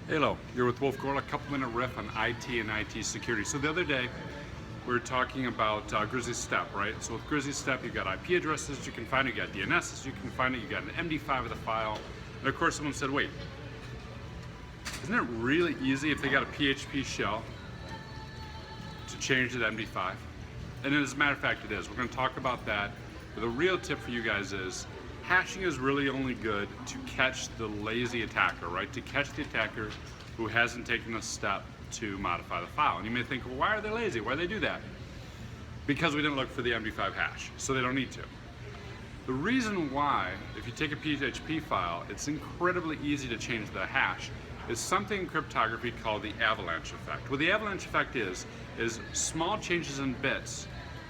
Hello, you're with Wolf Gorla, a couple-minute riff on IT and IT security. So the other day, we were talking about Grizzly Step, right? So with Grizzly Step, you've got IP addresses you can find, you got DNSs you can find it, you got an MD5 of the file. And of course, someone said, wait, isn't it really easy if they got a PHP shell to change to the MD5? And as a matter of fact, it is. We're going to talk about that. But the real tip for you guys is hashing is really only good to catch the lazy attacker, right? To catch the attacker who hasn't taken a step to modify the file. And you may think, well, why are they lazy? Why do they do that? Because we didn't look for the MD5 hash, so they don't need to. The reason why, if you take a PHP file, it's incredibly easy to change the hash is something in cryptography called the avalanche effect. What the avalanche effect is small changes in bits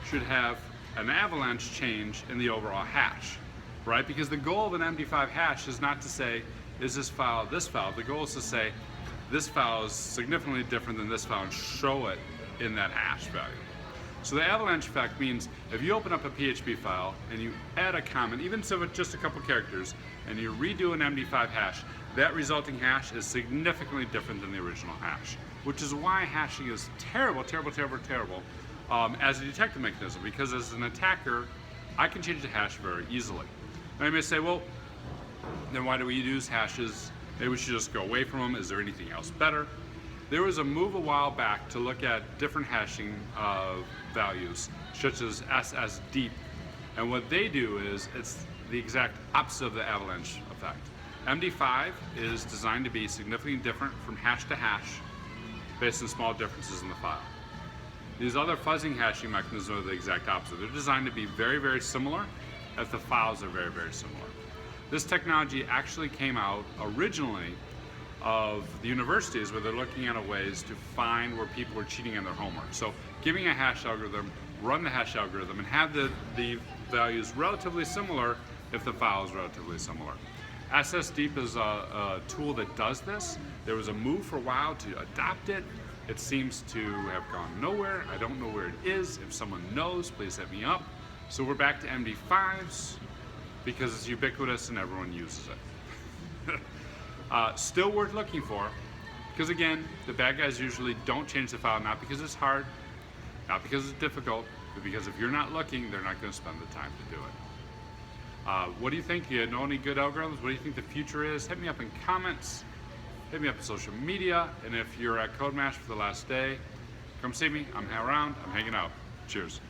should have an avalanche change in the overall hash, right? Because the goal of an MD5 hash is not to say, is this file this file? The goal is to say, this file is significantly different than this file and show it in that hash value. So the avalanche effect means if you open up a PHP file and you add a comment, even if it's just a couple characters, and you redo an MD5 hash, that resulting hash is significantly different than the original hash, which is why hashing is terrible as a detective mechanism, because as an attacker, I can change the hash very easily. Now you may say, well, then why do we use hashes? Maybe we should just go away from them. Is there anything else better? There was a move a while back to look at different hashing values, such as ssdeep. And what they do is, it's the exact opposite of the avalanche effect. MD5 is designed to be significantly different from hash to hash based on small differences in the file. These other fuzzing hashing mechanisms are the exact opposite. They're designed to be very similar if the files are very similar. This technology actually came out originally of the universities, where they're looking at ways to find where people are cheating on their homework. So giving a hash algorithm, run the hash algorithm, and have the values relatively similar if the file is relatively similar. ssdeep is a tool that does this. There was a move for a while to adopt it. It seems to have gone nowhere. I don't know where it is. If someone knows, please hit me up. So we're back to MD5s because it's ubiquitous and everyone uses it. Still worth looking for, because again, the bad guys usually don't change the file, not because it's hard, not because it's difficult, but because if you're not looking, they're not going to spend the time to do it. What do you think? Do you know any good algorithms? What do you think the future is? Hit me up in comments, hit me up on social media, and if you're at CodeMash for the last day, come see me. I'm around, I'm hanging out. Cheers.